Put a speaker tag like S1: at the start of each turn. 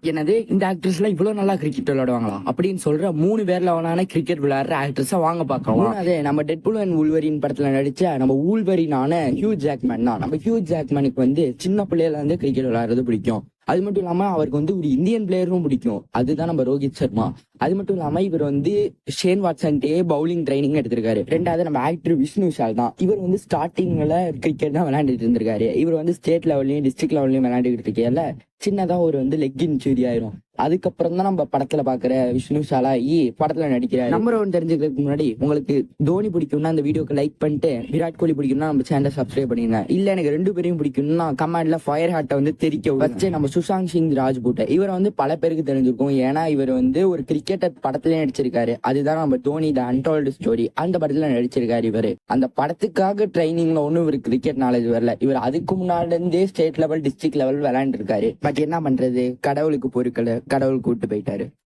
S1: என்னது இந்த ஆக்ட்ரஸ் எல்லாம் இவ்வளவு நல்லா கிரிக்கெட் விளையாடுவாங்களா அப்படின்னு சொல்ற 3 பேர்ல அவனான கிரிக்கெட் விளையாடுற ஆக்ட்ரஸா வாங்க பார்க்கலாம். அதே நம்ம டெட்பூல் அண்ட் வூல்வரின் படத்துல நடிச்ச நம்ம வூல்வரினான ஹியூ ஜாக்மேன் தான். நம்ம ஹியூ ஜாக்மேனுக்கு வந்து சின்ன பிள்ளையில இருந்து கிரிக்கெட் விளையாடுறது பிடிக்கும். அது மட்டும் இல்லாம அவருக்கு வந்து ஒரு இந்தியன் பிளேயரும் பிடிக்கும். அதுதான் நம்ம ரோஹித் சர்மா. அது மட்டும் இல்லாம இவர் வந்து ஷேன் வாட்சன்டே பவுலிங் ட்ரைனிங் எடுத்திருக்காரு. ரெண்டாவது நம்ம ஆக்டர் விஷ்ணு விஷால் தான். இவர் வந்து ஸ்டார்டிங்ல கிரிக்கெட் தான் விளையாண்டுட்டு இருந்திருக்காரு. இவர் வந்து ஸ்டேட் லெவல்லையும் டிஸ்ட்ரிக்ட் லெவல்லையும் விளையாண்டுக்கிட்டு இருக்கேன்ல சின்னதா ஒரு வந்து லெக் இன்ஜுரி ஆயிரும். அதுக்கப்புறம் தான் நம்ம படத்துல பாக்குற விஷ்ணு விஷாலாகி படத்துல நடிக்கிறாரு. நம்பர் 1 தெரிஞ்சுக்கிறதுக்கு முன்னாடி உங்களுக்கு தோனி பிடிக்கும்னா அந்த வீடியோக்கு லைக் பண்ணிட்டு, விராட் கோலி பிடிக்கும்னா நம்ம சேனலை சப்ஸ்கிரைப் பண்ணிருங்க. இல்ல எனக்கு 2 பேரையும் பிடிக்கும்னா கமெண்ட்ல ஃபயர் ஹார்ட்டை வந்து தெரிக்க வச்சு நம்ம சுஷாந்த் சிங் ராஜ்பூட் இவரை வந்து பல பேருக்கு தெரிஞ்சிருக்கும். ஏன்னா இவர் வந்து ஒரு கிரிக்கெட்டர் படத்துல நடிச்சிருக்காரு. அதுதான் நம்ம தோனி த அன்டோல்டு ஸ்டோரி அந்த படத்துல நடிச்சிருக்காரு. இவரு அந்த படத்துக்காக ட்ரைனிங்ல ஒன்னும் இவர் கிரிக்கெட் நாலேஜ் வரல. இவர் அதுக்கு முன்னாடி இருந்தே ஸ்டேட் லெவல் டிஸ்ட்ரிக்ட் லெவல் விளையாண்டு இருக்காரு. பட் என்ன பண்றது, கடவுளுக்கு பொறுக்கல, கடவுள் கூட்டு போயிட்டாரு.